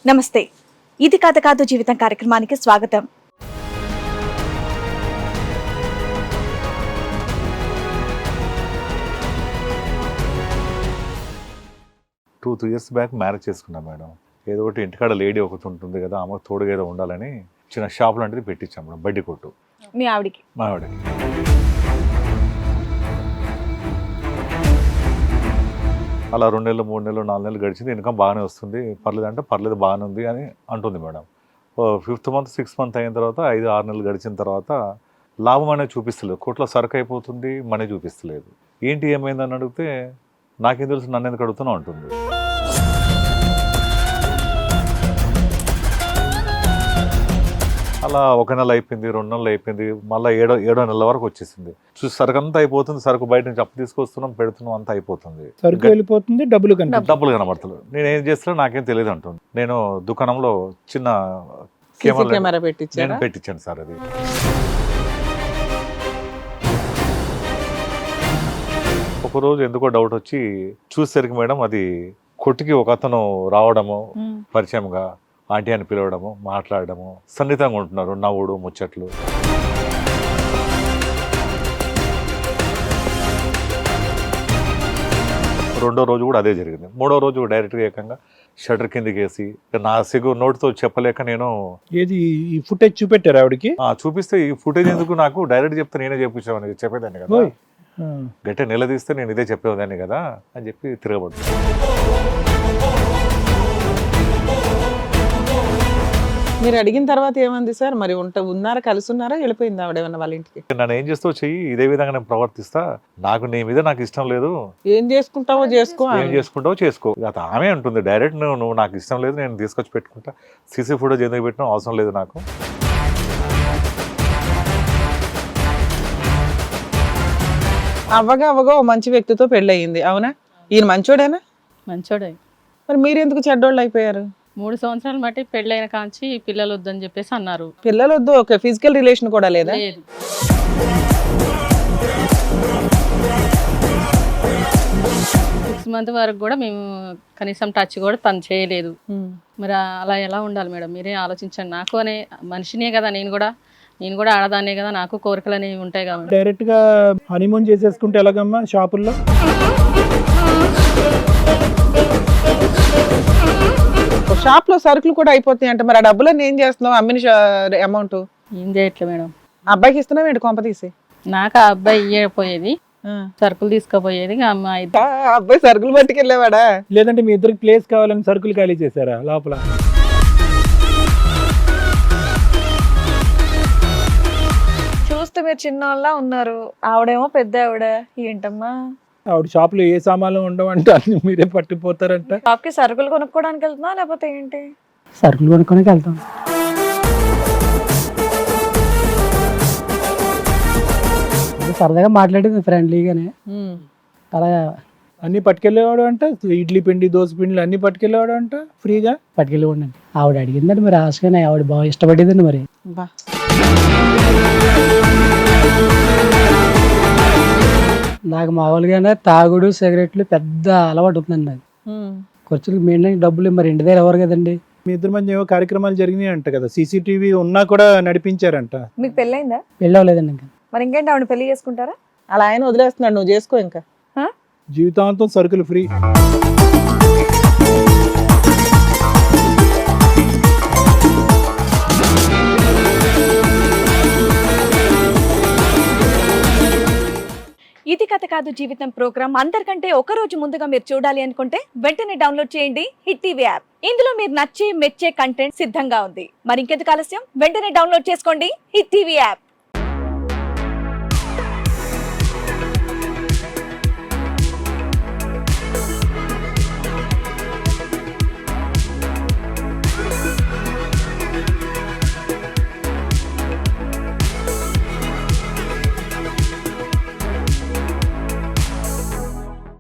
నమస్తే, ఇది కథ కాదు జీవితం కార్యక్రమానికి స్వాగతం. టూ ఇయర్స్ బ్యాక్ మ్యారేజ్ చేసుకున్నాం మేడం. ఏదో ఒకటి ఇంటికాడ లేడీ ఒకటి ఉంటుంది కదా, ఆమె తోడుగా ఏదో ఉండాలని చిన్న షాప్ లాంటిది పెట్టించాం మేడం, బడ్డీ కొట్టు మీ ఆవిడికి. మా ఆవిడకి. అలా 2 నెలలు 3 నెలలు 4 నెలలు గడిచింది, ఇన్కమ్ బాగానే వస్తుంది, పర్లేదు అంటే పర్లేదు బాగానే ఉంది అని అంటుంది madam. 5th month 6th month అయిన తర్వాత 5-6 నెలలు గడిచిన తర్వాత లాభం అనేది చూపిస్తలేదు, కోట్ల సరుకు అయిపోతుంది, మనీ చూపిస్తలేదు. ఏంటి ఏమైందని అడిగితే నాకేం తెలుసు, నన్ను ఎందుకు అడుగుతున్నావు అంటుంది. అలా 1 నెల అయిపోయింది, 2 నెలలు అయిపోయింది, మళ్ళీ ఏడో నెలల వరకు వచ్చేసింది. చూసి సరుకు అంతా అయిపోతుంది, సరుకు బయట నుంచి అప్పు తీసుకొస్తున్నాం పెడుతున్నాం, అంతా అయిపోతుంది, సరుకు వెళ్ళిపోతుంది, డబ్బులు కనబడతలేదు. నేను ఏం చేస్తున్నా నాకేం తెలియదు అంటుంది. నేను దుకాణంలో చిన్న కెమెరా పెట్టించాను సార్. అది ఒకరోజు ఎందుకో డౌట్ వచ్చి చూసేసరికి మేడం అది కొట్టుకి ఒక అతను రావడము, పరిచయంగా ఆంటీ అని పిలవడము, మాట్లాడడము, సన్నిహితంగా ఉంటున్నారు, నవ్వుడు ముచ్చట్లు. రెండో రోజు కూడా అదే జరిగింది. మూడో రోజు డైరెక్ట్గా ఏకంగా షటర్ కిందకి వేసి నా సిగ్గు నోటితో చెప్పలేక నేను ఏది ఈ ఫుటేజ్ చూపెట్టారు ఆవిడకి. చూపిస్తే ఈ ఫుటేజ్ ఎందుకు, నాకు డైరెక్ట్ చెప్తే నేనే చెప్పించామని చెప్పేదాన్ని కదా, గట్టే నిలదీస్తే నేను ఇదే చెప్పేదాన్ని కదా అని చెప్పి తిరగబడుతుంది. మీరు అడిగిన తర్వాత ఏమంది సార్? మరి ఉన్నారా, కలిసి ఉన్నారా, వెళ్ళిపోయింది ఆవిడ ఏమన్నా వాళ్ళ ఇంటికి? నన్ను ఏం చేస్తావు చెయ్యి, ఇదే విధంగా నేను ప్రవర్తిస్తా, నాకు నీ మీద నాకు ఇష్టం లేదు, ఏం చేసుకుంటావో చేసుకో, ఏం చేసుకుంటావో చేసుకో. అది ఆమె అంటుంది డైరెక్ట్, నువ్వు నాకు ఇష్టం లేదు, నేను తీసుకొచ్చి పెట్టుకుంటా, సీసీ ఫుటేజ్ ఎందుకు పెట్టినా అవసరం లేదు నాకు. అవ్వగా ఓ మంచి వ్యక్తితో పెళ్ళయింది, అవునా? ఈయన మంచోడేనా? మంచోడే. మరి మీరు ఎందుకు చెడ్డోళ్ళు అయిపోయారు? 3 సంవత్సరాలు బట్టి పెళ్ళైన కాంచి పిల్లలు వద్దని చెప్పేసి అన్నారు. పిల్లలు వద్దు, ఓకే, ఫిజికల్ రిలేషన్ కూడా లేదా? లేదు. సిక్స్ మంత్ వరకు కూడా మేము కనీసం టచ్ కూడా తను చేయలేదు. మరి అలా ఎలా ఉండాలి మేడం, మీరే ఆలోచించండి. నాకు అనే మనిషినే కదా, నేను కూడా ఆడదానే కదా, నాకు కోరికలు అనేవి ఉంటాయి కదా. డైరెక్ట్ గా హనీమూన్ చేసేసుకుంటే ఎలాగమ్మా షాపుల్లో? షాప్ లో సరుకులు కూడా అయిపోతాయి అంటే మరి ఆ డబ్బులన్నీ ఏం చేస్తున్నావు? అమ్మిన అమౌంట్ ఏం చేయట్లేదు మేడం. అబ్బాయికి ఇస్తున్నావు ఏంటి కొంప తీసి? నాకు ఆ అబ్బాయి ఇయ్యపోయేది, సరుకులు తీసుకుపోయేది. అబ్బాయి సరుకులు పట్టుకెళ్ళేవాడా? లేదంటే మీ ఇద్దరికి ప్లేస్ కావాలని సరుకులు ఖాళీ చేశారా లోపల? చూస్తే మీరు చిన్నోళ్ళ ఉన్నారు, ఆవిడేమో పెద్ద ఆవిడ. ఏంటమ్మా ఆవిడ షాప్ లో ఏ సామాన్లు ఉండవంటే అన్ని మీరే పట్టిపోతారంట. షాప్ కి సరుకులు కొనుక్కోవడానికి వెళ్తున్నా లేకపోతే ఏంటి? సరుకులు కొనుక్కోడానికి వెళ్తాం. సరదాగా మాట్లాడేది ఫ్రెండ్లీగానే. అలా అన్ని పట్టుకెళ్ళేవాడు అంట, ఇడ్లీ పిండి దోశ పిండిలు అన్ని పట్టుకెళ్ళేవాడు అంట ఫ్రీగా. పట్టుకెళ్ళేవాడు అండి. ఆవిడ అడిగిందండి మరి ఆశగానే, ఆవిడ బాగా ఇష్టపడేదండి. మరి నాకు మామూలుగానే తాగుడు సిగరెట్లు పెద్ద అలవాటు ఉందండి. నాకు ఖర్చులకు మెయిన్ డబ్బులు మరి ఇంటి దగ్గర ఎవరు కదండి. మీ ఇద్దరి మధ్య ఏవో కార్యక్రమాలు జరిగినాయి అంట కదా, సీసీటీవీ ఉన్నా కూడా నడిపించారంట. మీకు పెళ్ళైందా? పెళ్ళి అవ్వలేదండి ఇంకా. మరి ఇంకేంటి, ఆవిడ పెళ్లి చేసుకుంటారా? అలా ఆయన వదిలేస్తున్నాడు, నువ్వు చేసుకో ఇంకా. జీవితాంతం సరుకులు ఫ్రీ. ఇది కథ కాదు జీవితం ప్రోగ్రామ్ అందరికంటే ఒక రోజు ముందుగా మీరు చూడాలి అనుకుంటే వెంటనే డౌన్లోడ్ చేయండి హిట్ టీవీ యాప్. ఇందులో మీరు నచ్చే మెచ్చే కంటెంట్ సిద్ధంగా ఉంది. మరి ఇంకెందుకు ఆలస్యం, వెంటనే డౌన్లోడ్ చేసుకోండి హిట్ టీవీ యాప్.